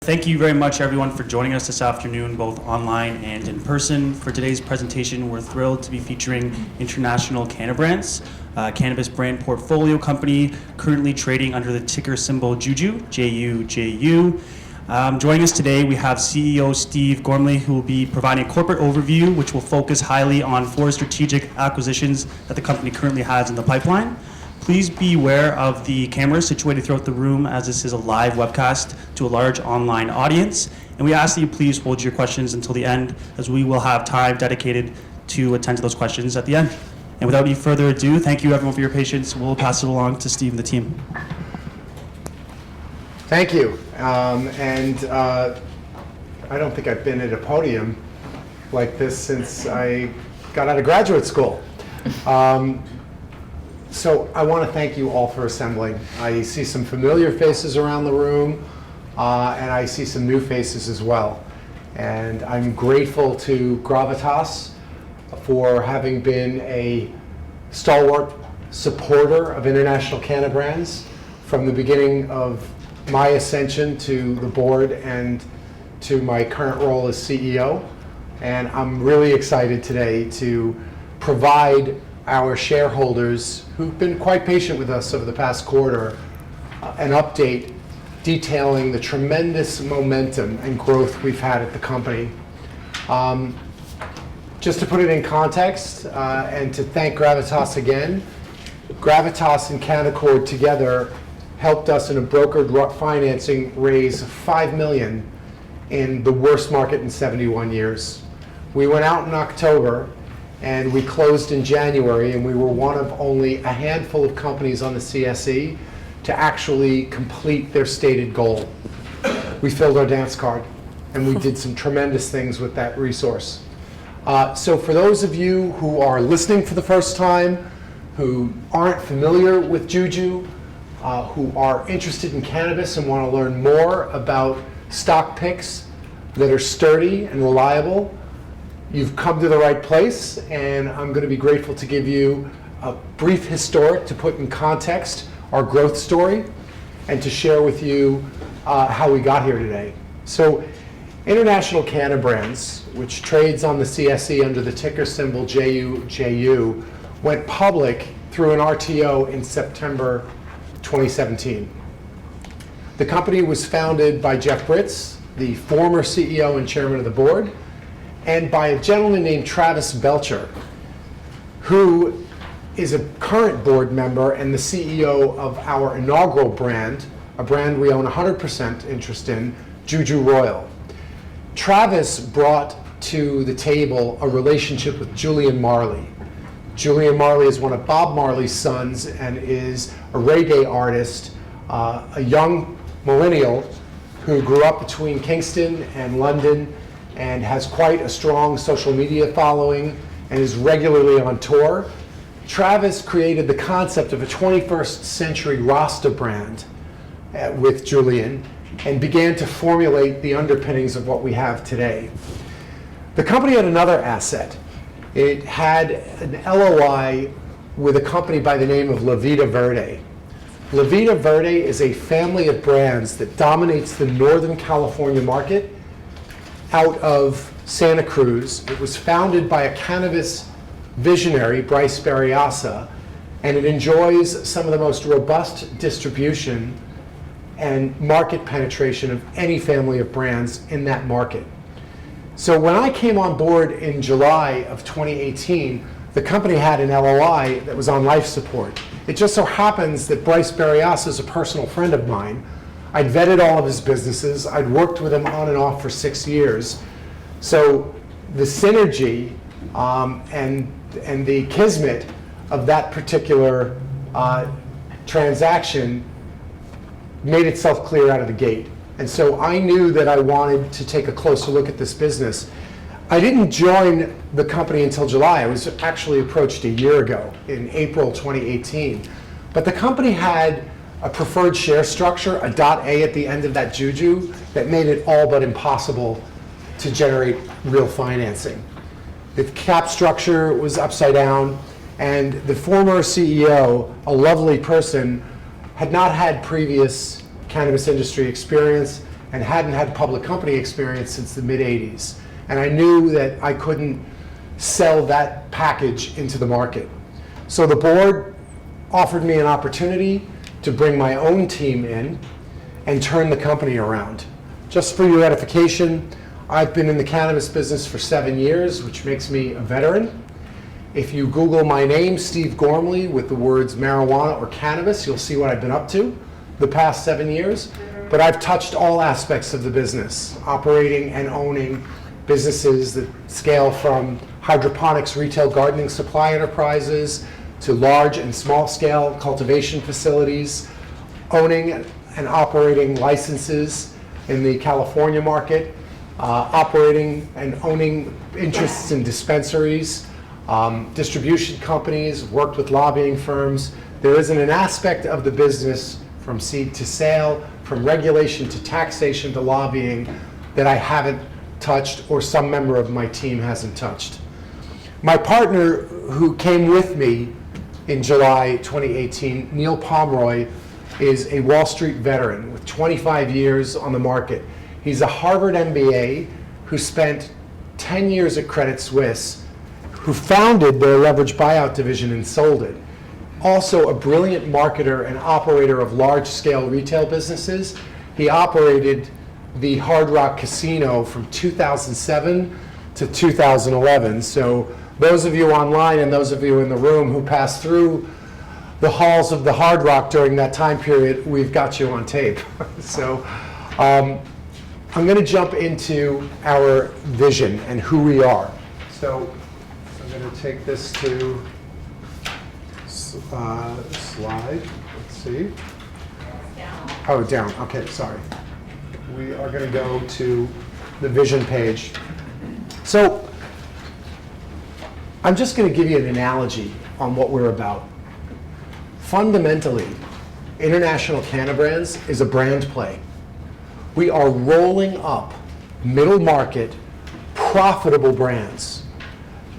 Thank you very much, everyone, for joining us this afternoon, both online and in person. For today's presentation, we're thrilled to be featuring International Cannabrands, a cannabis brand portfolio company currently trading under the ticker symbol JUJU, J-U-J-U. Joining us today, we have CEO Steve Gormley, who will be providing a corporate overview, which will focus highly on 4 strategic acquisitions that the company currently has in the pipeline. Please be aware of the cameras situated throughout the room, as this is a live webcast to a large online audience. And we ask that you please hold your questions until the end, as we will have time dedicated to attend to those questions at the end. And without any further ado, thank you everyone for your patience. We'll pass it along to Steve and the team. Thank you. I don't think I've been at a podium like this since I got out of graduate school. So I want to thank you all for assembling. I see some familiar faces around the room, and I see some new faces as well. And I'm grateful to Gravitas for having been a stalwart supporter of International Cannabrands from the beginning of my ascension to the board and to my current role as CEO. And I'm really excited today to provide our shareholders, who've been quite patient with us over the past quarter, an update detailing the tremendous momentum and growth we've had at the company. Just to put it in context, and to thank Gravitas again, Gravitas and Canaccord together helped us in a brokered financing raise $5 million in the worst market in 71 years. We went out in October and we closed in January, and we were one of only a handful of companies on the CSE to actually complete their stated goal. We filled our dance card, and we did some tremendous things with that resource. So for those of you who are listening for the first time, who aren't familiar with JUJU, who are interested in cannabis and want to learn more about stock picks that are sturdy and reliable, you've come to the right place, and I'm going to be grateful to give you a brief historic to put in context our growth story and to share with you how we got here today. So International Cannabrands, which trades on the CSE under the ticker symbol JUJU, went public through an RTO in September 2017. The company was founded by Jeff Britz, the former CEO and chairman of the board, and by a gentleman named Travis Belcher, who is a current board member and the CEO of our inaugural brand, a brand we own 100% interest in, JUJU Royal. Travis brought to the table a relationship with Julian Marley. Julian Marley is one of Bob Marley's sons and is a reggae artist, a young millennial who grew up between Kingston and London and has quite a strong social media following and is regularly on tour. Travis created the concept of a 21st century Rasta brand with Julian and began to formulate the underpinnings of what we have today. The company had another asset. It had an LOI with a company by the name of La Vida Verde. La Vida Verde is a family of brands that dominates the Northern California market out of Santa Cruz. It was founded by a cannabis visionary, Bryce Berryassa, and it enjoys some of the most robust distribution and market penetration of any family of brands in that market. So when I came on board in July of 2018, the company had an LOI that was on life support. It just so happens that Bryce Berryassa is a personal friend of mine. I'd vetted all of his businesses. I'd worked with him on and off for 6 years. So the synergy and the kismet of that particular transaction made itself clear out of the gate. And so I knew that I wanted to take a closer look at this business. I didn't join the company until July. I was actually approached a year ago in April 2018. But the company had a preferred share structure, a .A at the end of that JUJU, that made it all but impossible to generate real financing. The cap structure was upside down, and the former CEO, a lovely person, had not had previous cannabis industry experience, and hadn't had public company experience since the mid-'80s. And I knew that I couldn't sell that package into the market. So the board offered me an opportunity to bring my own team in and turn the company around. Just for your edification, I've been in the cannabis business for 7 years, which makes me a veteran. If you Google my name, Steve Gormley, with the words marijuana or cannabis, you'll see what I've been up to the past 7 years. But I've touched all aspects of the business, operating and owning businesses that scale from hydroponics retail gardening supply enterprises to large and small scale cultivation facilities, owning and operating licenses in the California market, operating and owning interests in dispensaries, distribution companies, worked with lobbying firms. There isn't an aspect of the business from seed to sale, from regulation to taxation to lobbying that I haven't touched or some member of my team hasn't touched. My partner who came with me in July 2018, Neil Pomeroy, is a Wall Street veteran with 25 years on the market. He's a Harvard MBA who spent 10 years at Credit Suisse, who founded their leveraged buyout division and sold it. Also a brilliant marketer and operator of large-scale retail businesses. He operated the Hard Rock Casino from 2007 to 2011. So those of you online and those of you in the room who passed through the halls of the Hard Rock during that time period, we've got you on tape. So I'm going to jump into our vision and who we are. So I'm going to take this to slide. Let's see. Oh, down. Okay, sorry. We are going to go to the vision page. So I'm just going to give you an analogy on what we're about. Fundamentally, International Cannabrands is a brand play. We are rolling up middle market, profitable brands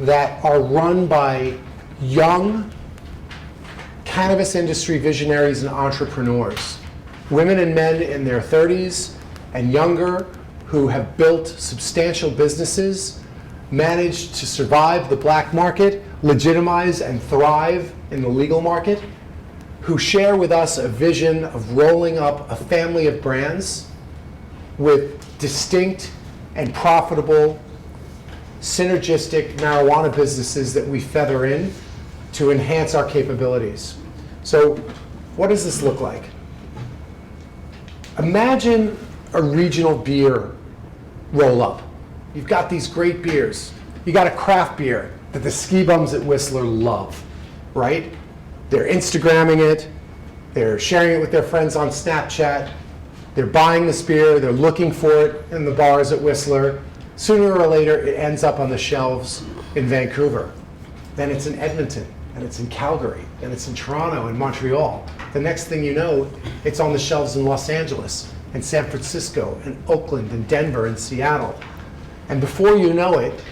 that are run by young cannabis industry visionaries and entrepreneurs, women and men in their 30s and younger who have built substantial businesses, managed to survive the black market, legitimize and thrive in the legal market, who share with us a vision of rolling up a family of brands with distinct and profitable synergistic marijuana businesses that we feather in to enhance our capabilities. So what does this look like? Imagine a regional beer roll-up. You've got these great beers. You got a craft beer that the ski bums at Whistler love, right? They're Instagramming it. They're sharing it with their friends on Snapchat. They're buying this beer. They're looking for it in the bars at Whistler. Sooner or later, it ends up on the shelves in Vancouver. Then it's in Edmonton, and it's in Calgary, and it's in Toronto and Montreal. The next thing you know, it's on the shelves in Los Angeles, and San Francisco, and Oakland, and Denver, and Seattle. And before you know it,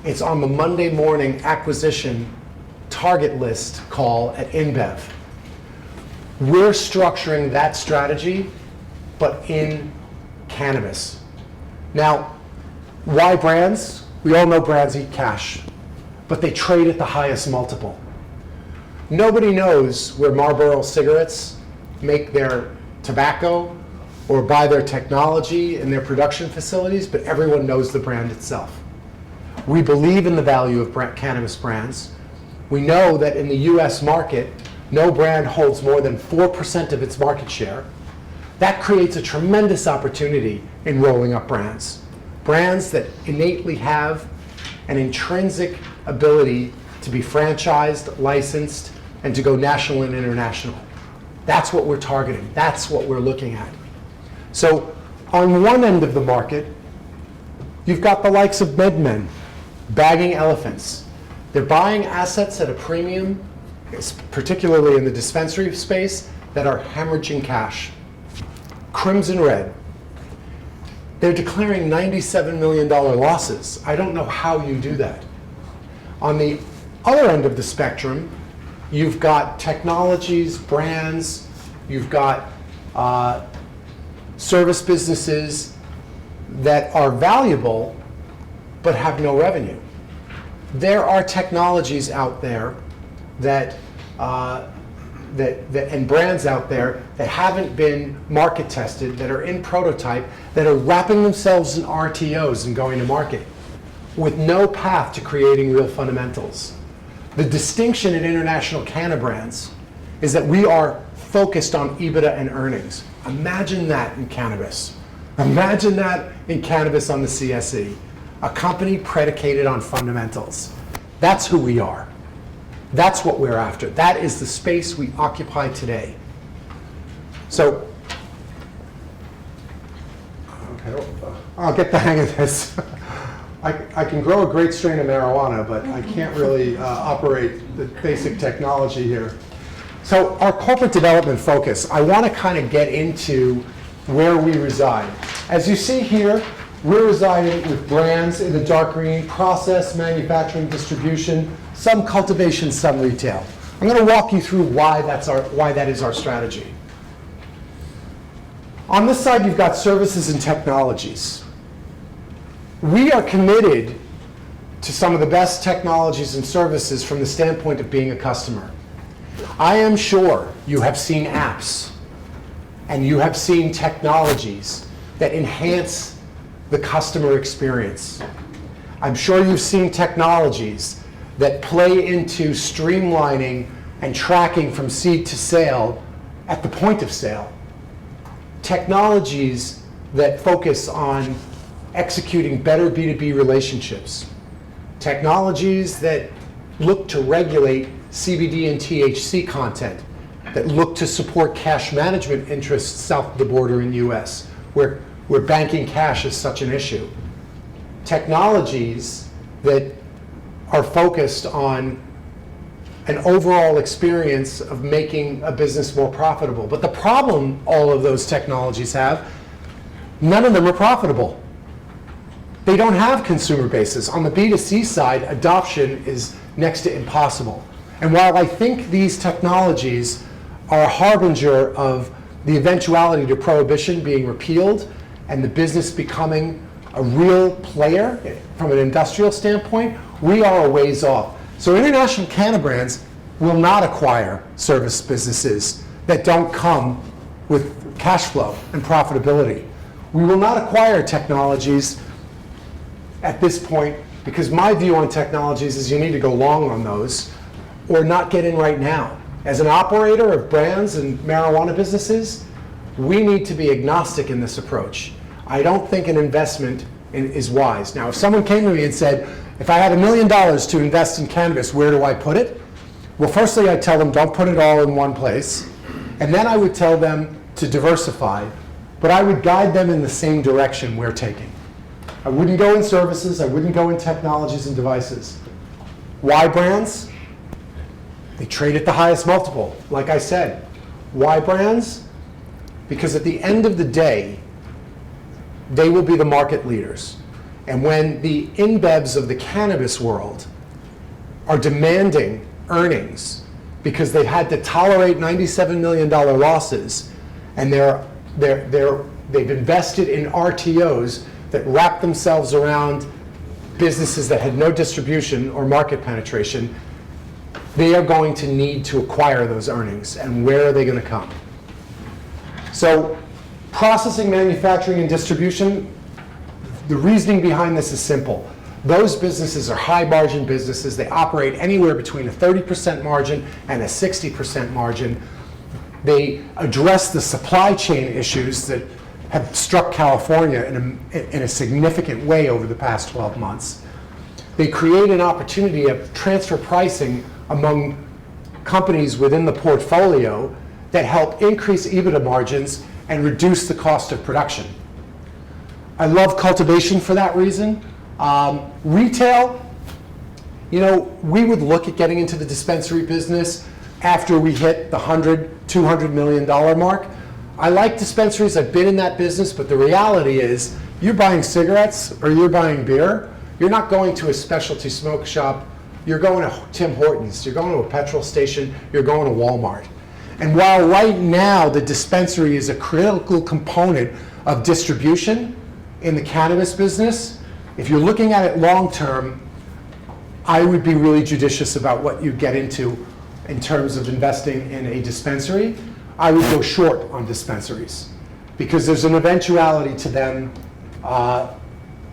it's on the Monday morning acquisition target list call at InBev. We're structuring that strategy, but in cannabis. Now, why brands? We all know brands eat cash, but they trade at the highest multiple. Nobody knows where Marlboro cigarettes make their tobacco or buy their technology in their production facilities, but everyone knows the brand itself. We believe in the value of cannabis brands. We know that in the US market, no brand holds more than 4% of its market share. That creates a tremendous opportunity in rolling up brands. Brands that innately have an intrinsic ability to be franchised, licensed, and to go national and international. That's what we're targeting. That's what we're looking at. So on one end of the market, you've got the likes of MedMen, bagging elephants. They're buying assets at a premium, particularly in the dispensary space, that are hemorrhaging cash. Crimson Red. They're declaring $97 million losses. I don't know how you do that. On the other end of the spectrum, you've got technologies, brands, you've got service businesses that are valuable but have no revenue. There are technologies out there and brands out there that haven't been market tested, that are in prototype, that are wrapping themselves in RTOs and going to market with no path to creating real fundamentals. The distinction in international Cannabrands is that we are focused on EBITDA and earnings. Imagine that in cannabis. Imagine that in cannabis on the CSE. A company predicated on fundamentals. That's who we are. That's what we're after. That is the space we occupy today. So, okay, I'll get the hang of this. I can grow a great strain of marijuana, but I can't really operate the basic technology here. So our corporate development focus, I want to kind of get into where we reside. As you see here, we're residing with brands in the dark green, process, manufacturing, distribution, some cultivation, some retail. I'm going to walk you through why that is our strategy. On this side, you've got services and technologies. We are committed to some of the best technologies and services from the standpoint of being a customer. I am sure you have seen apps and you have seen technologies that enhance the customer experience. I'm sure you've seen technologies that play into streamlining and tracking from seed to sale at the point of sale. Technologies that focus on executing better B2B relationships. Technologies that look to regulate CBD and THC content, that look to support cash management interests south of the border in the US, where banking cash is such an issue. Technologies that are focused on an overall experience of making a business more profitable. But the problem all of those technologies have, none of them are profitable. They don't have consumer bases. On the B2C side, adoption is next to impossible. And while I think these technologies are a harbinger of the eventuality to prohibition being repealed and the business becoming a real player from an industrial standpoint, we are a ways off. So international Cannabrands will not acquire service businesses that don't come with cash flow and profitability. We will not acquire technologies at this point, because my view on technologies is you need to go long on those or not get in right now. As an operator of brands and marijuana businesses, we need to be agnostic in this approach. I don't think an investment is wise. Now, if someone came to me and said, if I had $1 million to invest in cannabis, where do I put it? Well, firstly, I'd tell them don't put it all in one place. And then I would tell them to diversify, but I would guide them in the same direction we're taking. I wouldn't go in services, I wouldn't go in technologies and devices. Why brands? They trade at the highest multiple, like I said. Why brands? Because at the end of the day, they will be the market leaders. And when the InBevs of the cannabis world are demanding earnings because they've had to tolerate $97 million losses, and they've invested in RTOs that wrap themselves around businesses that had no distribution or market penetration, they are going to need to acquire those earnings. And where are they going to come? So processing, manufacturing, and distribution, the reasoning behind this is simple. Those businesses are high margin businesses. They operate anywhere between a 30% margin and a 60% margin. They address the supply chain issues that have struck California in a significant way over the past 12 months. They create an opportunity of transfer pricing among companies within the portfolio that help increase EBITDA margins and reduce the cost of production. I love cultivation for that reason. Retail, we would look at getting into the dispensary business after we hit the $100, $200 million mark. I like dispensaries, I've been in that business, but the reality is you're buying cigarettes or you're buying beer, you're not going to a specialty smoke shop, you're going to Tim Hortons, you're going to a petrol station, you're going to Walmart. And while right now the dispensary is a critical component of distribution in the cannabis business, if you're looking at it long term, I would be really judicious about what you get into in terms of investing in a dispensary. I would go short on dispensaries because there's an eventuality to them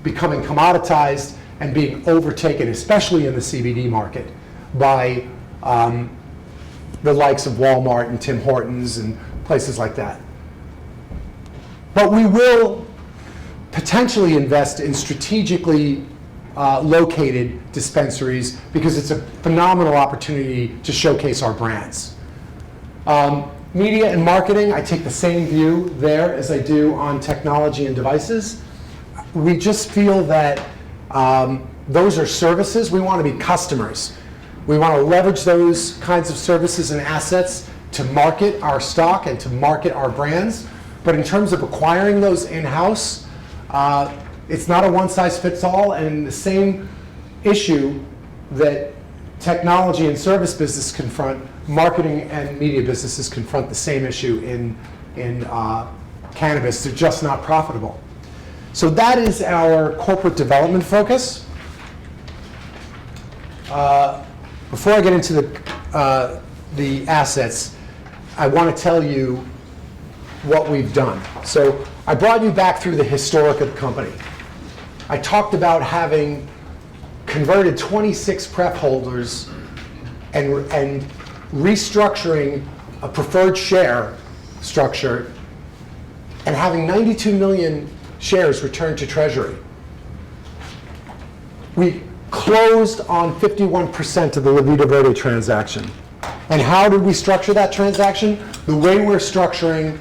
becoming commoditized and being overtaken, especially in the CBD market, by the likes of Walmart and Tim Hortons and places like that. But we will potentially invest in strategically located dispensaries because it's a phenomenal opportunity to showcase our brands. Media and marketing, I take the same view there as I do on technology and devices. We just feel that those are services. We want to be customers. We want to leverage those kinds of services and assets to market our stock and to market our brands. But in terms of acquiring those in-house, it's not a one-size-fits-all, and the same issue that technology and service business confront, marketing and media businesses confront the same issue in cannabis. They're just not profitable. So that is our corporate development focus. Before I get into the assets, I want to tell you what we've done. So I brought you back through the historic of the company. I talked about having converted 26 pref holders and restructuring a preferred share structure and having 92 million shares returned to Treasury. We closed on 51% of the La Vida Verde transaction. And how did we structure that transaction? The way we're structuring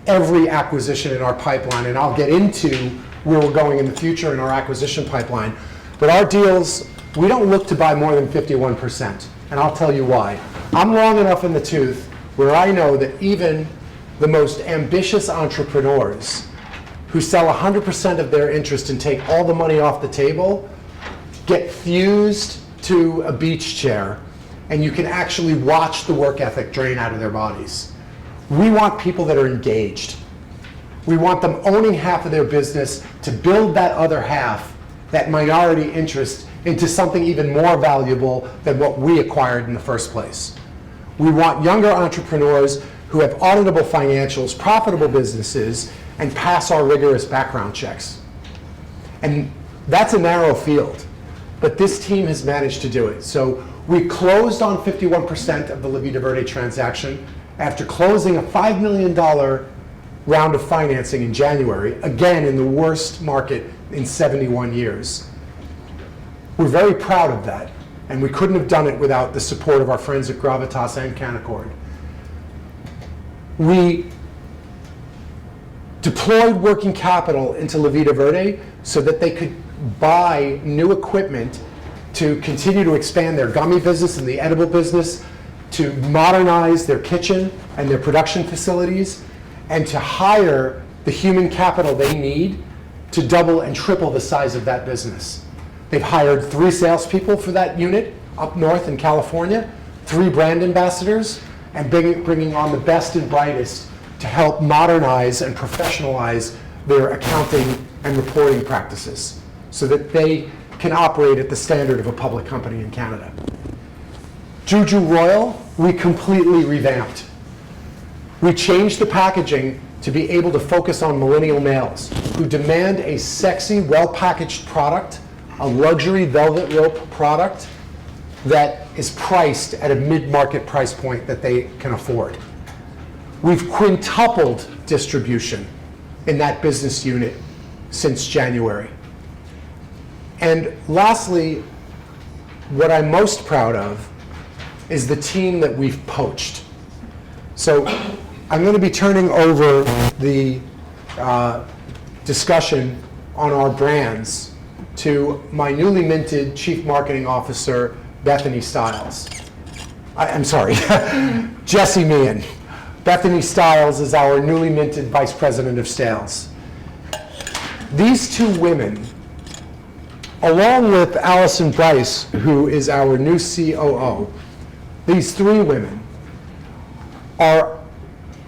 every acquisition in our pipeline, and I'll get into where we're going in the future in our acquisition pipeline. But our deals, we don't look to buy more than 51%, and I'll tell you why. I'm long enough in the tooth where I know that even the most ambitious entrepreneurs who sell 100% of their interest and take all the money off the table get fused to a beach chair, and you can actually watch the work ethic drain out of their bodies. We want people that are engaged. We want them owning half of their business to build that other half, that minority interest, into something even more valuable than what we acquired in the first place. We want younger entrepreneurs who have auditable financials, profitable businesses, and pass our rigorous background checks. And that's a narrow field, but this team has managed to do it. So we closed on 51% of the La Vida Verde transaction after closing a $5 million round of financing in January, again in the worst market in 71 years. We're very proud of that, and we couldn't have done it without the support of our friends at Gravitas and Canaccord. We deployed working capital into La Vida Verde so that they could buy new equipment to continue to expand their gummy business and the edible business, to modernize their kitchen and their production facilities, and to hire the human capital they need to double and triple the size of that business. They've hired 3 salespeople for that unit up north in California, 3 brand ambassadors, and bringing on the best and brightest to help modernize and professionalize their accounting and reporting practices so that they can operate at the standard of a public company in Canada. JUJU Royal, we completely revamped. We changed the packaging to be able to focus on millennial males who demand a sexy, well-packaged product, a luxury velvet rope product that is priced at a mid-market price point that they can afford. We've quintupled distribution in that business unit since January. And lastly, what I'm most proud of is the team that we've poached. So I'm going to be turning over the discussion on our brands to my newly minted Chief Marketing Officer, Bethany Stiles. I'm sorry, Jesse Meighan. Bethany Stiles is our newly minted Vice President of Sales. These 2 women, along with Allison Bryce, who is our new COO, these 3 women are,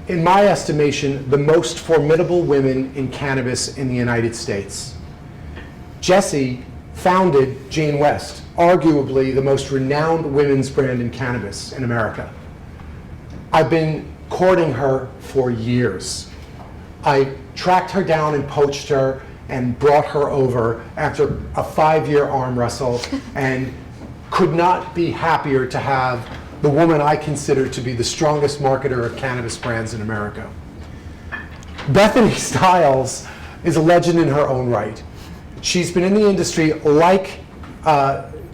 in my estimation, the most formidable women in cannabis in the United States. Jessie founded Jane West, arguably the most renowned women's brand in cannabis in America. I've been courting her for years. I tracked her down and poached her and brought her over after a 5-year arm wrestle, and could not be happier to have the woman I consider to be the strongest marketer of cannabis brands in America. Bethany Stiles is a legend in her own right. She's been in the industry like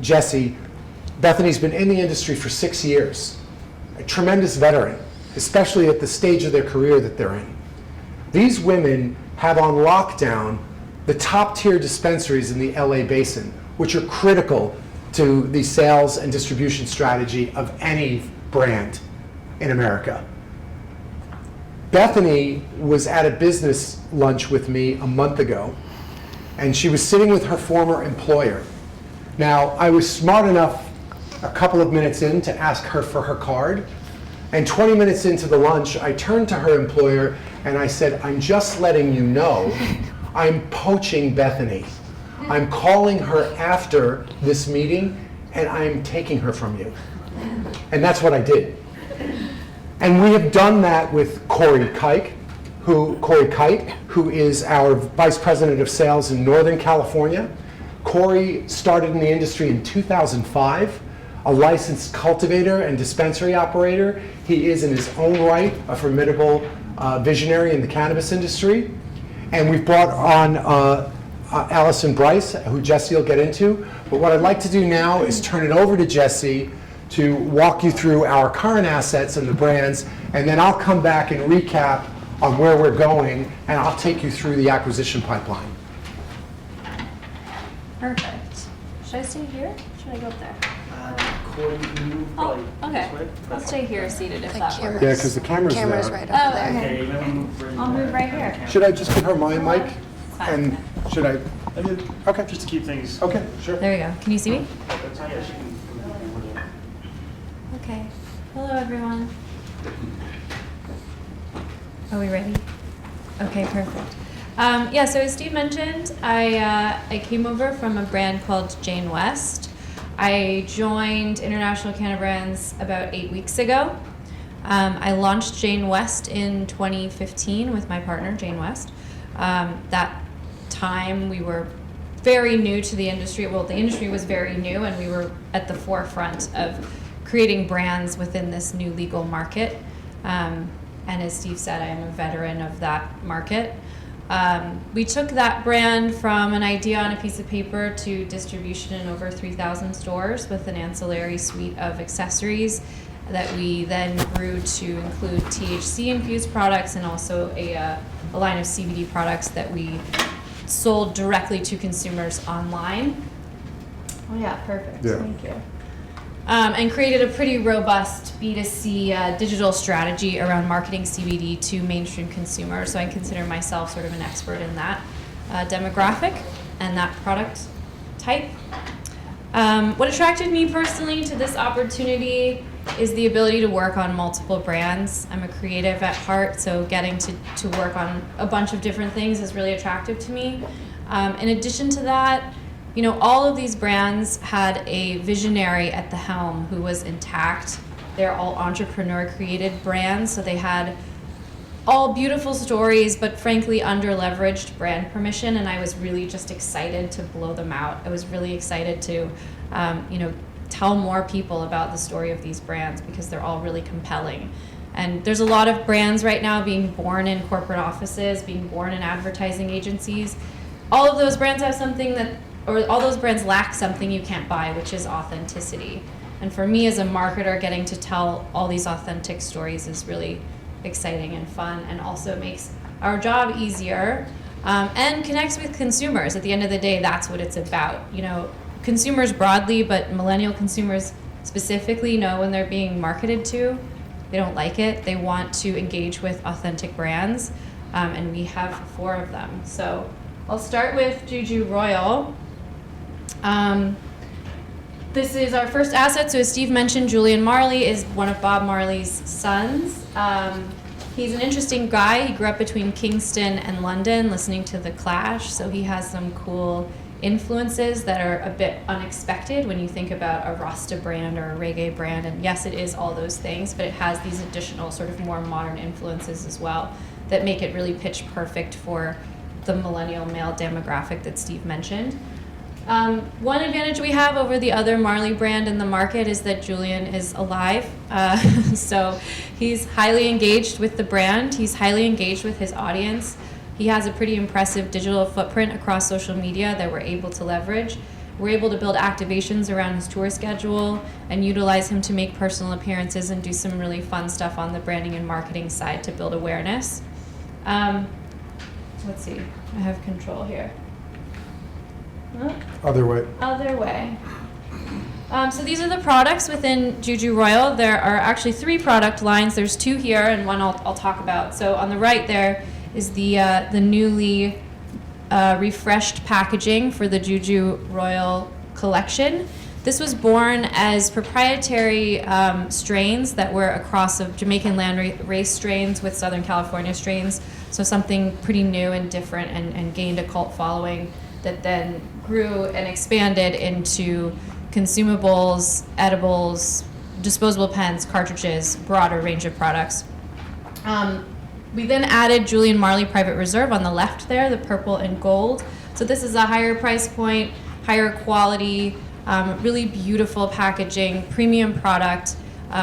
Jessie. Bethany's been in the industry for 6 years. A tremendous veteran, especially at the stage of their career that they're in. These women have on lockdown the top tier dispensaries in the LA basin, which are critical to the sales and distribution strategy of any brand in America. Bethany was at a business lunch with me a month ago, and she was sitting with her former employer. Now, I was smart enough a couple of minutes in to ask her for her card, and 20 minutes into the lunch, I turned to her employer and I said, "I'm just letting you know I'm poaching Bethany. I'm calling her after this meeting and I'm taking her from you." And that's what I did. And we have done that with Corey Kite, who is our Vice President of Sales in Northern California. Corey started in the industry in 2005, a licensed cultivator and dispensary operator. He is in his own right a formidable visionary in the cannabis industry. And we've brought on Allison Bryce, who Jessie will get into. But what I'd like to do now is turn it over to Jessie to walk you through our current assets and the brands, and then I'll come back and recap on where we're going, and I'll take you through the acquisition pipeline. Perfect. Should I stay here? Should I go up there? Corey, can you move Oh, probably okay. this way? I'll stay here seated if that Yeah, works. because the camera's there. right Oh, up there. okay. Okay, let me move right I'll move right here. Should I just give her my mic? Fine. And should I? Okay. Just to keep things. Okay, sure. There we go. Can you see me? That's how you should. Okay. Hello, everyone. Are we ready? Okay, perfect. Yeah, so as Steve mentioned, I came over from a brand called Jane West. I joined International Cannabrands about 8 weeks ago. I launched Jane West in 2015 with my partner, Jane West. That time we were very new to the industry. Well, the industry was very new, and we were at the forefront of creating brands within this new legal market. And as Steve said, I am a veteran of that market. We took that brand from an idea on a piece of paper to distribution in over 3,000 stores with an ancillary suite of accessories that we then grew to include THC-infused products and also a line of CBD products that we sold directly to consumers online. Oh yeah, perfect. Yeah. Thank you. And created a pretty robust B2C digital strategy around marketing CBD to mainstream consumers. So I consider myself sort of an expert in that demographic and that product type. What attracted me personally to this opportunity is the ability to work on multiple brands. I'm a creative at heart, so getting to work on a bunch of different things is really attractive to me. In addition to that, you know, all of these brands had a visionary at the helm who was intact. They're all entrepreneur-created brands, so they had all beautiful stories, but frankly under-leveraged brand permission, and I was really just excited to blow them out. I was really excited to, tell more people about the story of these brands because they're all really compelling. And there's a lot of brands right now being born in corporate offices, being born in advertising agencies. All of those brands have something all those brands lack something you can't buy, which is authenticity. And for me as a marketer, getting to tell all these authentic stories is really exciting and fun, and also makes our job easier and connects with consumers. At the end of the day, that's what it's about. You know, consumers broadly, but millennial consumers specifically know when they're being marketed to. They don't like it. They want to engage with authentic brands, and we have 4 of them. So I'll start with JUJU Royal. This is our first asset. So as Steve mentioned, Julian Marley is one of Bob Marley's sons. He's an interesting guy. He grew up between Kingston and London listening to The Clash, so he has some cool influences that are a bit unexpected when you think about a Rasta brand or a reggae brand. And yes, it is all those things, but it has these additional sort of more modern influences as well that make it really pitch perfect for the millennial male demographic that Steve mentioned. One advantage we have over the other Marley brand in the market is that Julian is alive. So he's highly engaged with the brand. He's highly engaged with his audience. He has a pretty impressive digital footprint across social media that we're able to leverage. We're able to build activations around his tour schedule and utilize him to make personal appearances and do some really fun stuff on the branding and marketing side to build awareness. Let's see, I have control here. Other way. Other way. So these are the products within JUJU Royal. There are actually 3 product lines. There's 2 here and one I'll talk about. So on the right there is the newly refreshed packaging for the JUJU Royal collection. This was born as proprietary strains that were a cross of Jamaican land race strains with Southern California strains. So something pretty new and different and gained a cult following that then grew and expanded into consumables, edibles, disposable pens, cartridges, broader range of products. We then added Julian Marley Private Reserve on the left there, the purple and gold. So this is a higher price point, higher quality, really beautiful packaging, premium product.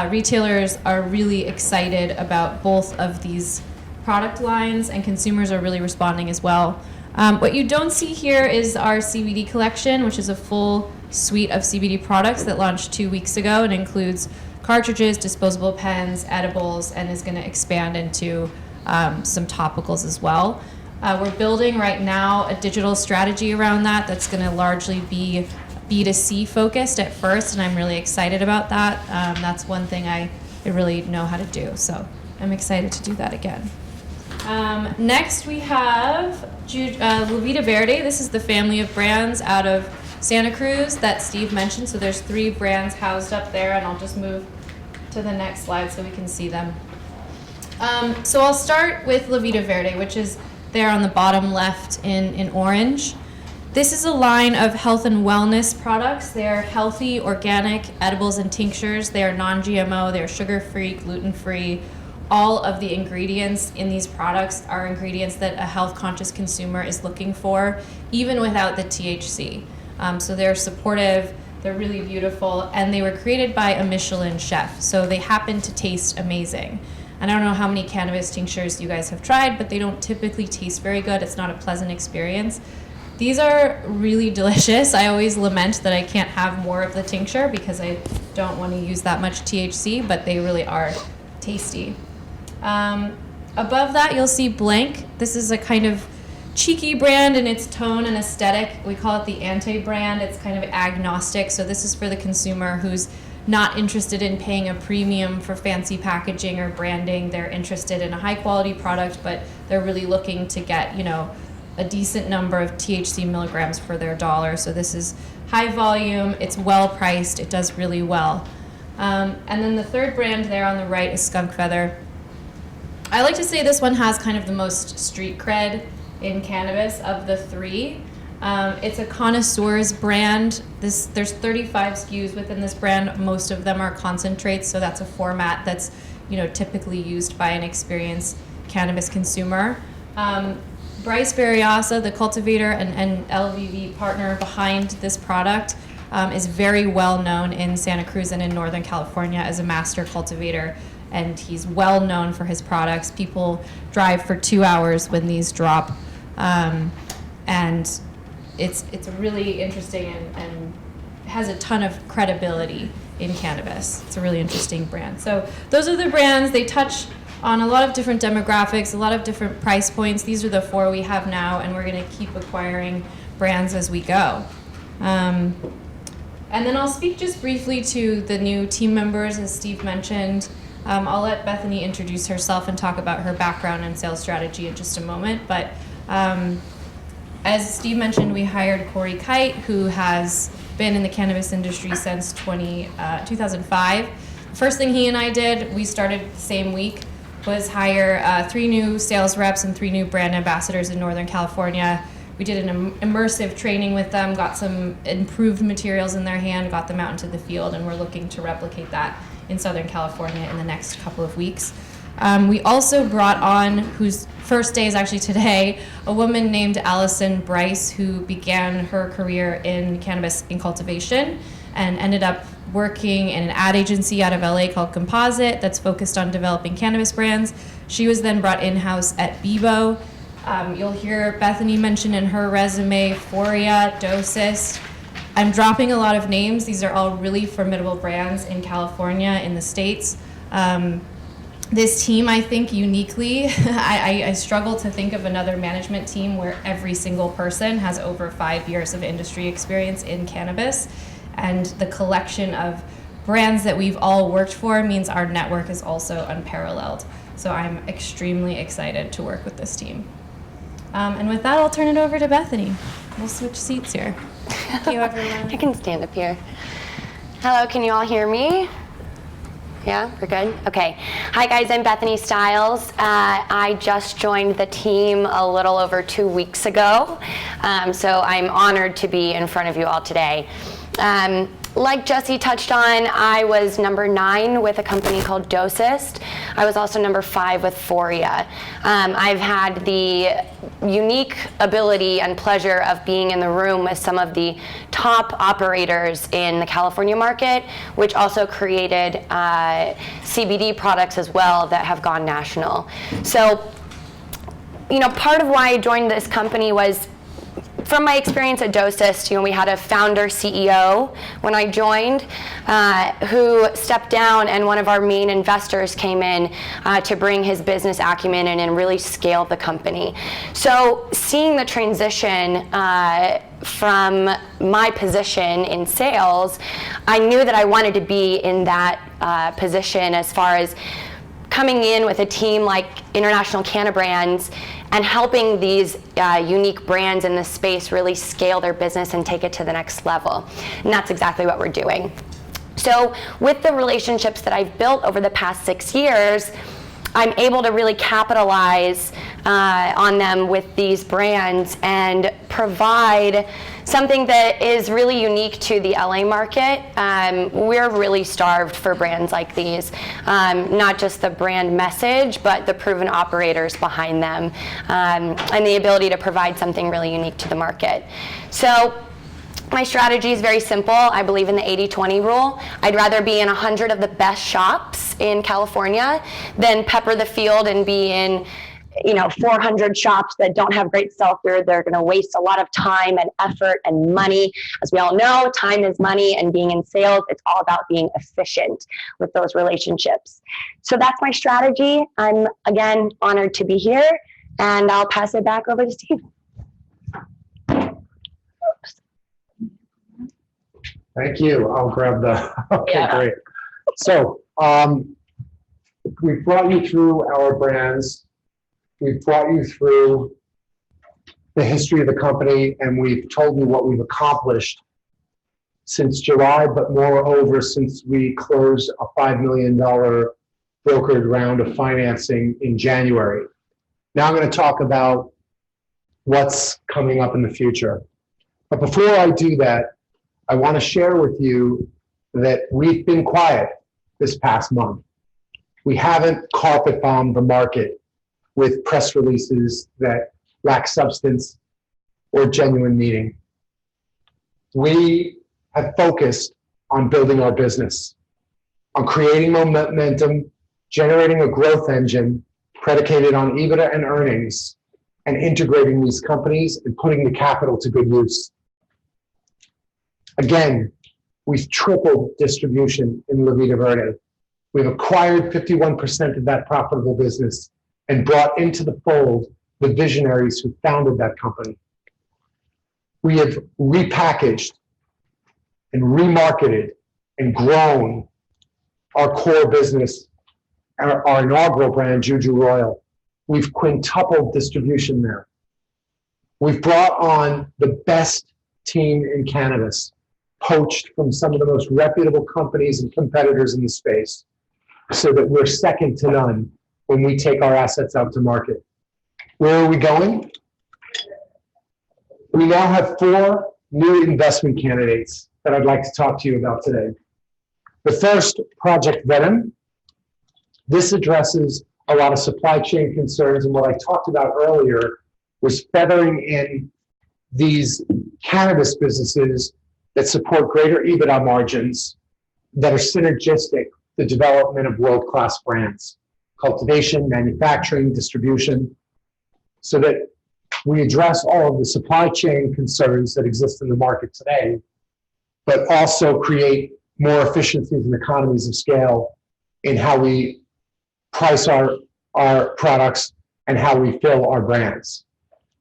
Retailers are really excited about both of these product lines and consumers are really responding as well. What you don't see here is our CBD collection, which is a full suite of CBD products that launched 2 weeks ago. It includes cartridges, disposable pens, edibles, and is going to expand into some topicals as well. We're building right now a digital strategy around that that's going to largely be B2C focused at first, and I'm really excited about that. That's one thing I really know how to do, so I'm excited to do that again. Next we have La Vida Verde. This is the family of brands out of Santa Cruz that Steve mentioned. So there's 3 brands housed up there, and I'll just move to the next slide so we can see them. So I'll start with La Vida Verde, which is there on the bottom left in orange. This is a line of health and wellness products. They are healthy, organic edibles and tinctures. They are non-GMO, they're sugar-free, gluten-free. All of the ingredients in these products are ingredients that a health-conscious consumer is looking for, even without the THC. So they're supportive, they're really beautiful, and they were created by a Michelin chef, so they happen to taste amazing. And I don't know how many cannabis tinctures you guys have tried, but they don't typically taste very good. It's not a pleasant experience. These are really delicious. I always lament that I can't have more of the tincture because I don't want to use that much THC, but they really are tasty. Above that, you'll see Blank. This is a kind of cheeky brand in its tone and aesthetic. We call it the anti-brand. It's kind of agnostic. So this is for the consumer who's not interested in paying a premium for fancy packaging or branding. They're interested in a high quality product, but they're really looking to get, a decent number of THC milligrams for their dollar. So this is high volume, it's well priced, it does really well. And then the third brand there on the right is Skunk Feather. I like to say this one has kind of the most street cred in cannabis of the 3. It's a connoisseur's brand. There's 35 SKUs within this brand. Most of them are concentrates, so that's a format that's typically used by an experienced cannabis consumer. Bryce Berryassa, the cultivator and LVV partner behind this product, is very well known in Santa Cruz and in Northern California as a master cultivator, and he's well known for his products. People drive for 2 hours when these drop, and it's really interesting and has a ton of credibility in cannabis. It's a really interesting brand. So those are the brands. They touch on a lot of different demographics, a lot of different price points. These are the 4 we have now, and we're going to keep acquiring brands as we go. And then I'll speak just briefly to the new team members, as Steve mentioned. I'll let Bethany introduce herself and talk about her background and sales strategy in just a moment. But as Steve mentioned, we hired Corey Kite, who has been in the cannabis industry since 2005. First thing he and I did, we started the same week, was hire 3 new sales reps and 3 new brand ambassadors in Northern California. We did an immersive training with them, got some improved materials in their hand, got them out into the field, and we're looking to replicate that in Southern California in the next couple of weeks. We also brought on, whose first day is actually today, a woman named Allison Bryce, who began her career in cannabis in cultivation and ended up working in an ad agency out of LA called Composite that's focused on developing cannabis brands. She was then brought in-house at Bebo. You'll hear Bethany mention in her resume Foria, Dosis. I'm dropping a lot of names. These are all really formidable brands in California, in the States. This team, I think, uniquely, I struggle to think of another management team where every single person has over 5 years of industry experience in cannabis. And the collection of brands that we've all worked for means our network is also unparalleled. So I'm extremely excited to work with this team. And with that, I'll turn it over to Bethany. We'll switch seats here. Thank you, everyone. I can stand up here. Hello, can you all hear me? Yeah, we're good? Okay. Hi guys, I'm Bethany Stiles. I just joined the team a little over 2 weeks ago, so I'm honored to be in front of you all today. Like Jesse touched on, I was number 9 with a company called Dosist. I was also number 5 with Foria. I've had the unique ability and pleasure of being in the room with some of the top operators in the California market, which also created CBD products as well that have gone national. So, you know, part of why I joined this company was from my experience at Dosist. You know, we had a founder CEO when I joined who stepped down, and one of our main investors came in to bring his business acumen in and really scale the company. So seeing the transition from my position in sales, I knew that I wanted to be in that position as far as coming in with a team like International Cannabrands and helping these unique brands in this space really scale their business and take it to the next level. And that's exactly what we're doing. So with the relationships that I've built over the past 6 years, I'm able to really capitalize on them with these brands and provide something that is really unique to the LA market. We're really starved for brands like these, not just the brand message, but the proven operators behind them, and the ability to provide something really unique to the market. So my strategy is very simple. I believe in the 80-20 rule. I'd rather be in 100 of the best shops in California than pepper the field and be in 400 shops that don't have great sell-through. They're going to waste a lot of time and effort and money. As we all know, time is money, and being in sales, it's all about being efficient with those relationships. So that's my strategy. I'm, again, honored to be here, and I'll pass it back over to Steve. Thank you. I'll grab the, okay, Yeah. Great. So we've brought you through our brands. We've brought you through the history of the company, and we've told you what we've accomplished since July, but moreover, since we closed a $5 million brokered round of financing in January. Now I'm going to talk about what's coming up in the future. But before I do that, I want to share with you that we've been quiet this past month. We haven't carpet bombed the market with press releases that lack substance or genuine meaning. We have focused on building our business, on creating momentum, generating a growth engine predicated on EBITDA and earnings, and integrating these companies and putting the capital to good use. Again, we've tripled distribution in La Vida Verde. We've acquired 51% of that profitable business and brought into the fold the visionaries who founded that company. We have repackaged and remarketed and grown our core business, our inaugural brand, JUJU Royal. We've quintupled distribution there. We've brought on the best team in cannabis, poached from some of the most reputable companies and competitors in the space so that we're second to none when we take our assets out to market. Where are we going? We now have 4 new investment candidates that I'd like to talk to you about today. The first, Project Venom. This addresses a lot of supply chain concerns, and what I talked about earlier was feathering in these cannabis businesses that support greater EBITDA margins that are synergistic to the development of world-class brands, cultivation, manufacturing, distribution, so that we address all of the supply chain concerns that exist in the market today, but also create more efficiencies and economies of scale in how we price our products and how we fill our brands.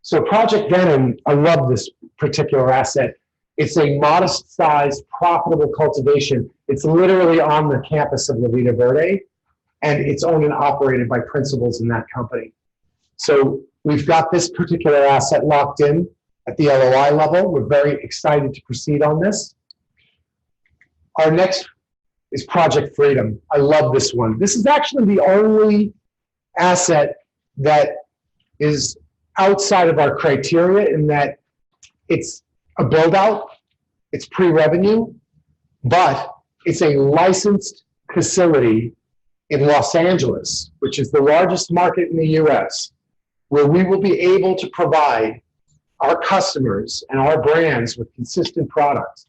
So Project Venom, I love this particular asset. It's a modest-sized, profitable cultivation. It's literally on the campus of La Vida Verde, and it's owned and operated by principals in that company. So we've got this particular asset locked in at the LOI level. We're very excited to proceed on this. Our next is Project Freedom. I love this one. This is actually the only asset that is outside of our criteria in that it's a build-out, it's pre-revenue, but it's a licensed facility in Los Angeles, which is the largest market in the US, where we will be able to provide our customers and our brands with consistent products.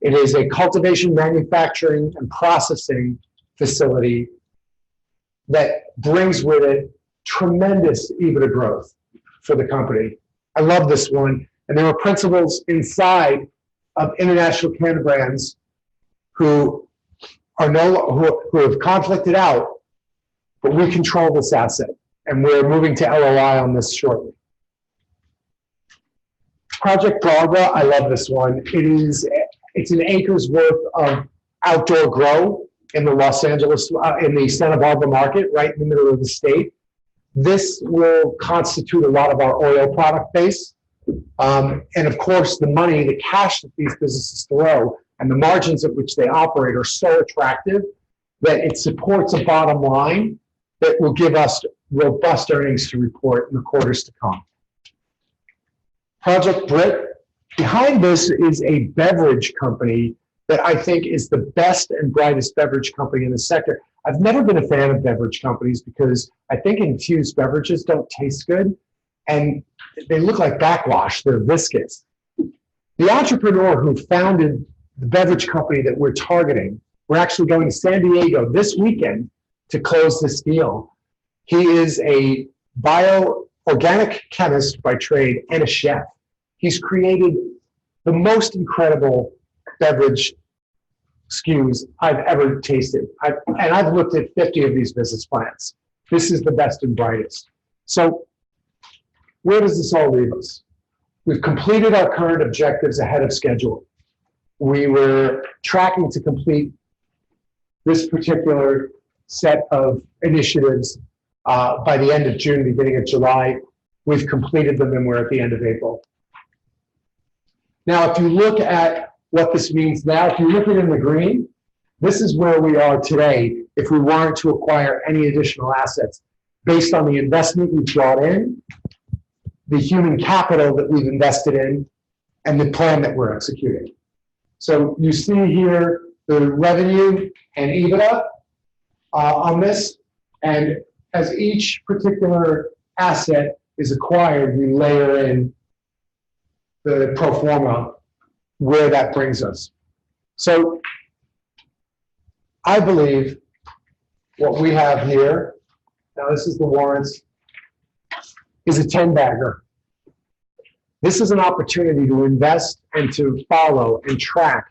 It is a cultivation, manufacturing, and processing facility that brings with it tremendous EBITDA growth for the company. I love this one. And there are principals inside of International Cannabrands who have conflicted out, but we control this asset, and we're moving to LOI on this shortly. Project Barbara, I love this one. It's an acre's worth of outdoor grow in the Los Angeles, in the Santa Barbara market, right in the middle of the state. This will constitute a lot of our oil product base. And of course, the money, the cash that these businesses throw and the margins at which they operate are so attractive that it supports a bottom line that will give us robust earnings to report in the quarters to come. Project Brit, behind this is a beverage company that I think is the best and brightest beverage company in the sector. I've never been a fan of beverage companies because I think infused beverages don't taste good and they look like backwash, they're viscous. The entrepreneur who founded the beverage company that we're targeting, we're actually going to San Diego this weekend to close this deal. He is a bio-organic chemist by trade and a chef. He's created the most incredible beverage SKUs I've ever tasted. I've looked at 50 of these business plans. This is the best and brightest. So where does this all leave us? We've completed our current objectives ahead of schedule. We were tracking to complete this particular set of initiatives by the end of June, beginning of July. We've completed them and we're at the end of April. Now, if you look at what this means now, if you look at it in the green, this is where we are today if we wanted to acquire any additional assets based on the investment we've brought in, the human capital that we've invested in, and the plan that we're executing. So you see here the revenue and EBITDA on this, and as each particular asset is acquired, we layer in the pro forma where that brings us. So I believe what we have here, now this is the warrants, is a 10-bagger. This is an opportunity to invest and to follow and track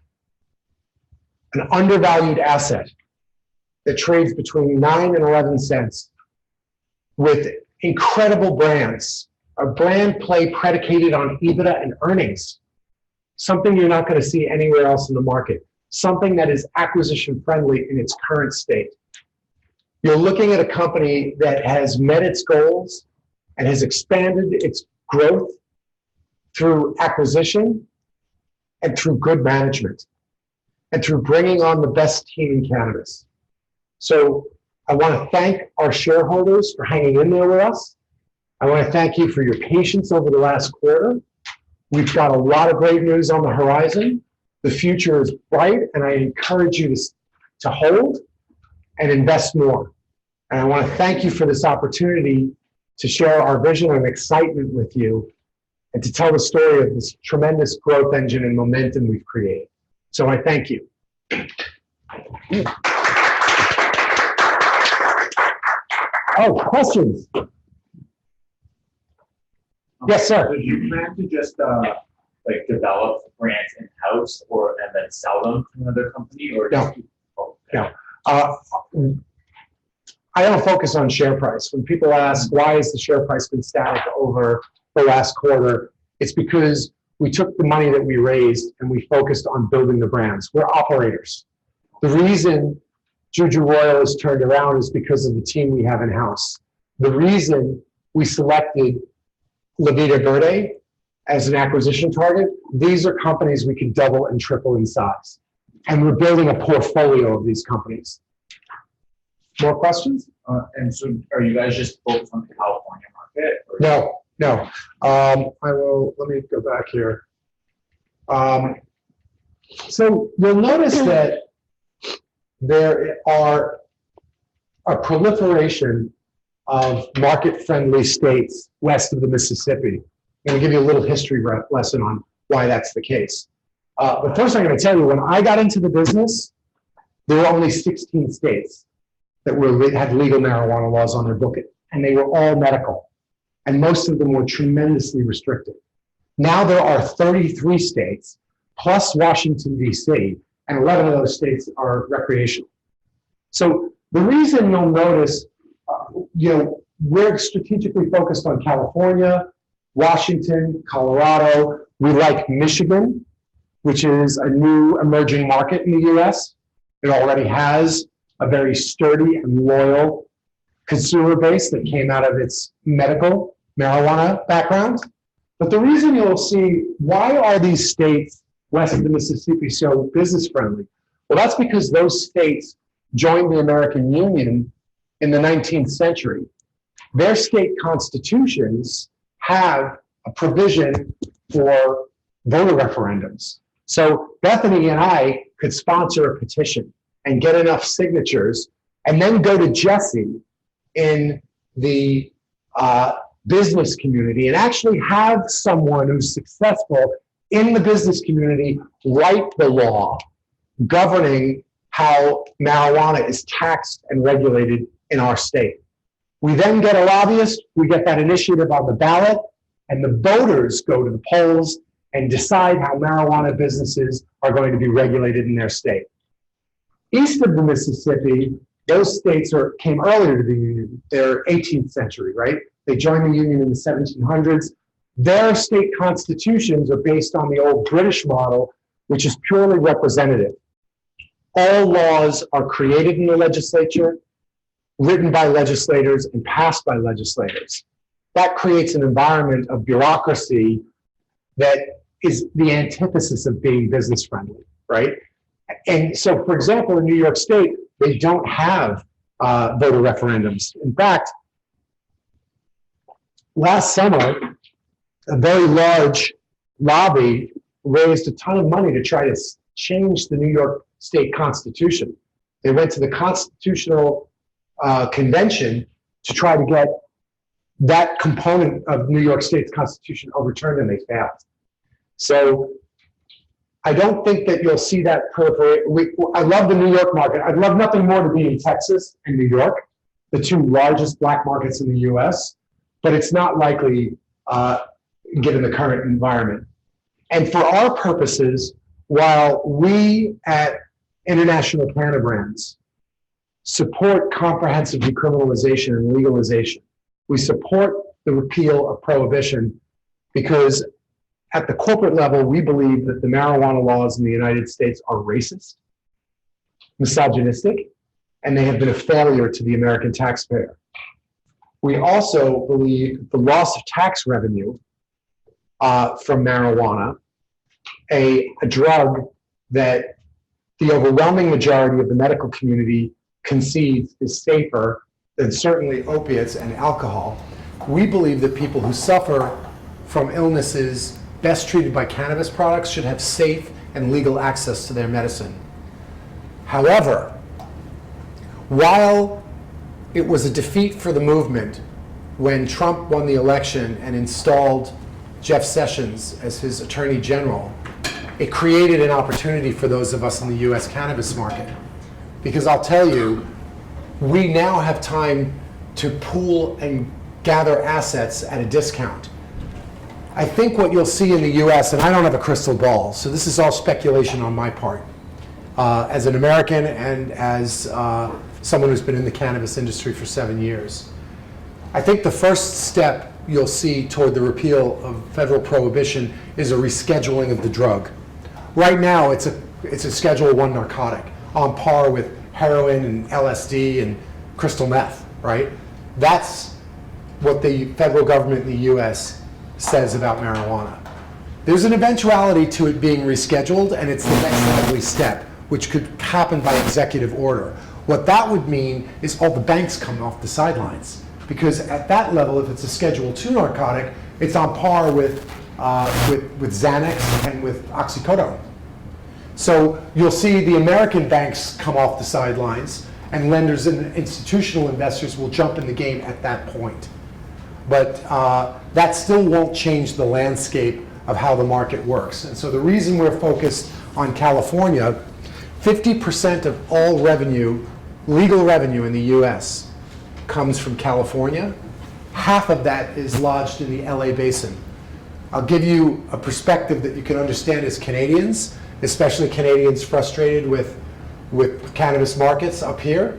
an undervalued asset that trades between 9 and 11 cents with incredible brands, a brand play predicated on EBITDA and earnings, something you're not going to see anywhere else in the market, something that is acquisition friendly in its current state. You're looking at a company that has met its goals and has expanded its growth through acquisition and through good management and through bringing on the best team in cannabis. So I want to thank our shareholders for hanging in there with us. I want to thank you for your patience over the last quarter. We've got a lot of great news on the horizon. The future is bright, and I encourage you to hold and invest more. And I want to thank you for this opportunity to share our vision and excitement with you and to tell the story of this tremendous growth engine and momentum we've created. So I thank you. Oh, questions? Yes, sir. Do you plan to just like develop brands in-house and then sell them to another company, or No. No. I don't focus on share price. When people ask why has the share price been static over the last quarter, it's because we took the money that we raised and we focused on building the brands. We're operators. The reason JUJU Royal is turned around is because of the team we have in-house. The reason we selected La Vida Verde as an acquisition target, these are companies we could double and triple in size. And we're building a portfolio of these companies. More questions? And so are you guys just focused on the California market? Or? No. Let me go back here. So you'll notice that there are a proliferation of market-friendly states west of the Mississippi. I'm going to give you a little history lesson on why that's the case. But first I'm going to tell you, when I got into the business, there were only 16 states that had legal marijuana laws on their book, and they were all medical. And most of them were tremendously restricted. Now there are 33 states, plus Washington, D.C., and 11 of those states are recreational. So the reason you'll notice, we're strategically focused on California, Washington, Colorado. We like Michigan, which is a new emerging market in the U.S. It already has a very sturdy and loyal consumer base that came out of its medical marijuana background. But the reason you'll see, why are these states west of the Mississippi so business friendly? Well, that's because those states joined the American Union in the 19th century. Their state constitutions have a provision for voter referendums. So Bethany and I could sponsor a petition and get enough signatures and then go to Jesse in the business community and actually have someone who's successful in the business community write the law governing how marijuana is taxed and regulated in our state. We then get a lobbyist, we get that initiative on the ballot, and the voters go to the polls and decide how marijuana businesses are going to be regulated in their state. East of the Mississippi, those states came earlier to the Union. They're 18th century, right? They joined the Union in the 1700s. Their state constitutions are based on the old British model, which is purely representative. All laws are created in the legislature, written by legislators, and passed by legislators. That creates an environment of bureaucracy that is the antithesis of being business friendly, right? And so, for example, in New York State, they don't have voter referendums. In fact, last summer, a very large lobby raised a ton of money to try to change the New York State Constitution. They went to the Constitutional Convention to try to get that component of New York State's Constitution overturned, and they failed. So I don't think that you'll see that proliferate. I love the New York market. I'd love nothing more to be in Texas and New York, the two largest black markets in the US, but it's not likely given the current environment. And for our purposes, while we at International Cannabrands support comprehensive decriminalization and legalization, we support the repeal of prohibition because at the corporate level, we believe that the marijuana laws in the United States are racist, misogynistic, and they have been a failure to the American taxpayer. We also believe the loss of tax revenue from marijuana a drug that the overwhelming majority of the medical community concedes is safer than certainly opiates and alcohol. We believe that people who suffer from illnesses best treated by cannabis products should have safe and legal access to their medicine. However, while it was a defeat for the movement when Trump won the election and installed Jeff Sessions as his attorney general, it created an opportunity for those of us in the US cannabis market. Because I'll tell you, we now have time to pool and gather assets at a discount. I think what you'll see in the US, and I don't have a crystal ball, so this is all speculation on my part, as an American and as someone who's been in the cannabis industry for 7 years. I think the first step you'll see toward the repeal of federal prohibition is a rescheduling of the drug. Right now, it's a Schedule I narcotic, on par with heroin and LSD and crystal meth, right? That's what the federal government in the US says about marijuana. There's an eventuality to it being rescheduled, and it's the next likely step, which could happen by executive order. What that would mean is all the banks come off the sidelines, because at that level, if it's a Schedule II narcotic, it's on par with Xanax and with oxycodone. So you'll see the American banks come off the sidelines, and lenders and institutional investors will jump in the game at that point. But that still won't change the landscape of how the market works. And so the reason we're focused on California, 50% of all revenue, legal revenue in the US, comes from California. Half of that is lodged in the LA basin. I'll give you a perspective that you can understand as Canadians, especially Canadians frustrated with cannabis markets up here.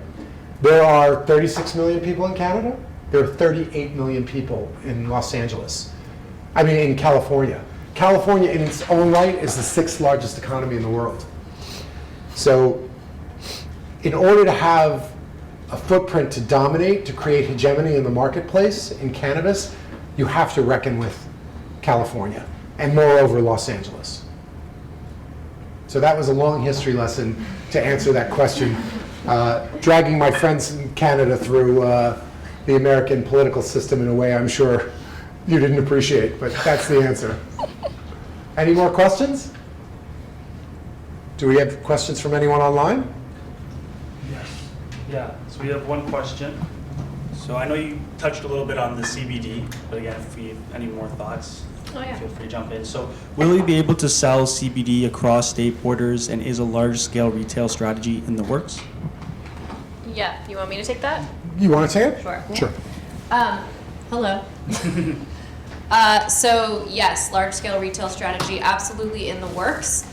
There are 36 million people in Canada. There are 38 million people in Los Angeles. I mean, in California. California in its own right is the 6th largest economy in the world. So in order to have a footprint to dominate, to create hegemony in the marketplace in cannabis, you have to reckon with California, and moreover, Los Angeles. So that was a long history lesson to answer that question, dragging my friends in Canada through the American political system in a way I'm sure you didn't appreciate, but that's the answer. Any more questions? Do we have questions from anyone online? Yes. Yeah, so we have one question. So I know you touched a little bit on the CBD, but again, if we have any more thoughts, feel free to jump in. So will you be able to sell CBD across state borders, and is a large-scale retail strategy in the works? Yeah, you want me to take that? You want to say it? Sure. Sure. Hello. So yes, large-scale retail strategy absolutely in the works.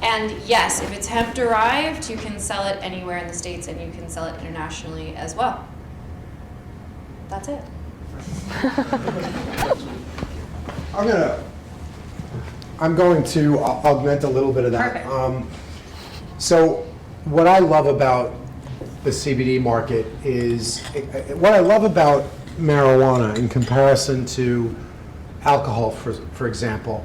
And yes, if it's hemp derived, you can sell it anywhere in the States, and you can sell it internationally as well. That's it. I'm going to augment a little bit of that. Perfect. So what I love about the CBD market is, what I love about marijuana in comparison to alcohol, for example,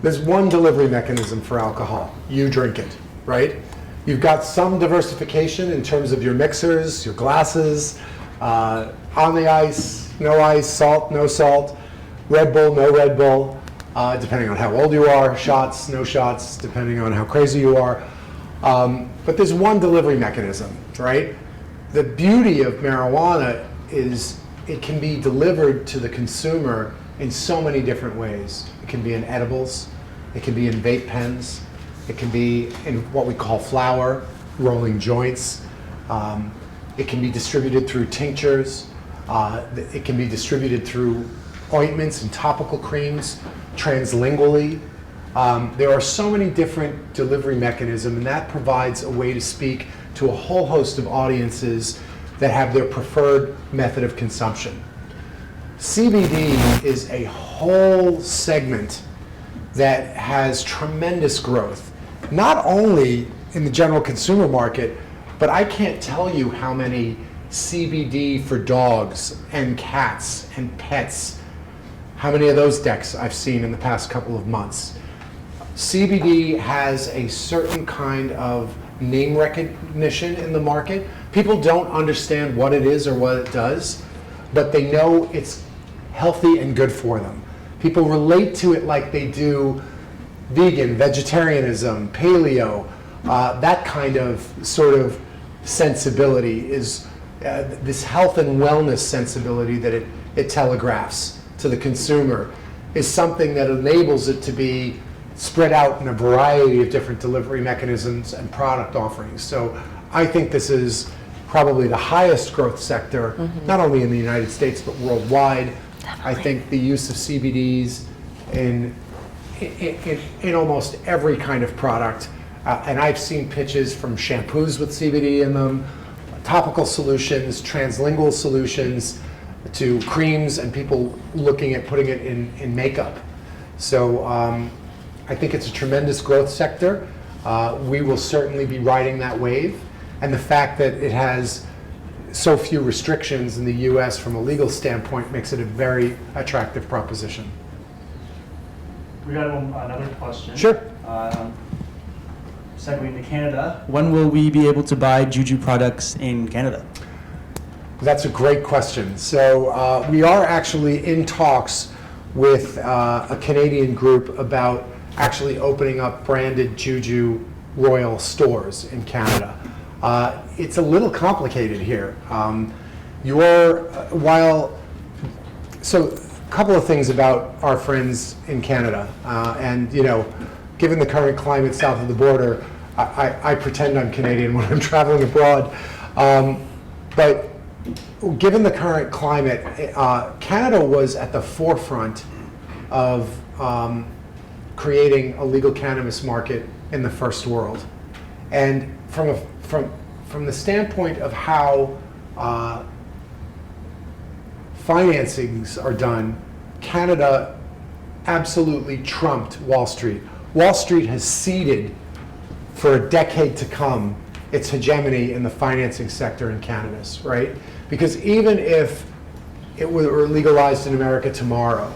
there's one delivery mechanism for alcohol. You drink it, right? You've got some diversification in terms of your mixers, your glasses, on the ice, no ice, salt, no salt, Red Bull, no Red Bull, depending on how old you are, shots, no shots, depending on how crazy you are. But there's one delivery mechanism, right? The beauty of marijuana is it can be delivered to the consumer in so many different ways. It can be in edibles, it can be in vape pens, it can be in what we call flower, rolling joints. It can be distributed through tinctures. It can be distributed through ointments and topical creams, translingually. There are so many different delivery mechanisms, and that provides a way to speak to a whole host of audiences that have their preferred method of consumption. CBD is a whole segment that has tremendous growth, not only in the general consumer market, but I can't tell you how many CBD for dogs and cats and pets, how many of those decks I've seen in the past couple of months. CBD has a certain kind of name recognition in the market. People don't understand what it is or what it does, but they know it's healthy and good for them. People relate to it like they do vegan, vegetarianism, paleo, that kind of sort of sensibility is this health and wellness sensibility that it telegraphs to the consumer is something that enables it to be spread out in a variety of different delivery mechanisms and product offerings. So I think this is probably the highest growth sector, not only in the United States, but worldwide. I think the use of CBDs in almost every kind of product, and I've seen pitches from shampoos with CBD in them, topical solutions, translingual solutions, to creams, and people looking at putting it in makeup. So I think it's a tremendous growth sector. We will certainly be riding that wave. And the fact that it has so few restrictions in the US from a legal standpoint makes it a very attractive proposition. We got another question. Sure. Segueing to Canada, when will we be able to buy JUJU products in Canada? That's a great question. So we are actually in talks with a Canadian group about actually opening up branded JUJU Royal stores in Canada. It's a little complicated here. So a couple of things about our friends in Canada, and given the current climate south of the border, I pretend I'm Canadian when I'm traveling abroad. But given the current climate, Canada was at the forefront of creating a legal cannabis market in the first world. And from the standpoint of how financings are done, Canada absolutely trumped Wall Street. Wall Street has ceded for a decade to come its hegemony in the financing sector in cannabis, right? Because even if it were legalized in America tomorrow,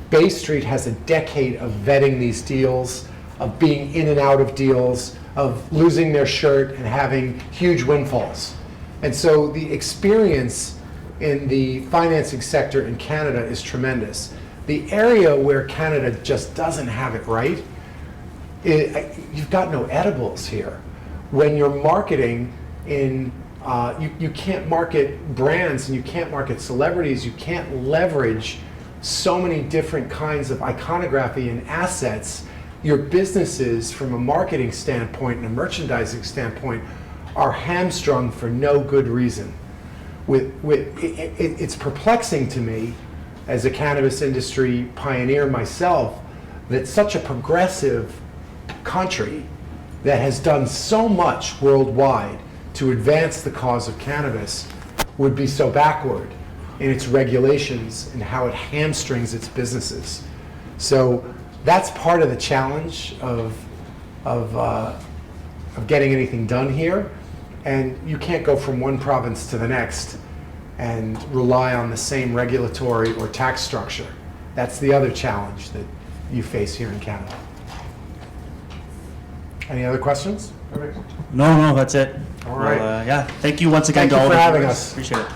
Bay Street has a decade of vetting these deals, of being in and out of deals, of losing their shirt and having huge windfalls. And so the experience in the financing sector in Canada is tremendous. The area where Canada just doesn't have it right, you've got no edibles here. When you're marketing in, you can't market brands and you can't market celebrities, you can't leverage so many different kinds of iconography and assets. Your businesses, from a marketing standpoint and a merchandising standpoint, are hamstrung for no good reason. It's perplexing to me, as a cannabis industry pioneer myself, that such a progressive country that has done so much worldwide to advance the cause of cannabis would be so backward in its regulations and how it hamstrings its businesses. So that's part of the challenge of getting anything done here. And you can't go from one province to the next and rely on the same regulatory or tax structure. That's the other challenge that you face here in Canada. Any other questions? No, that's it. All right. Well, yeah, thank you once again Thank to you all for the having viewers. us. Appreciate it.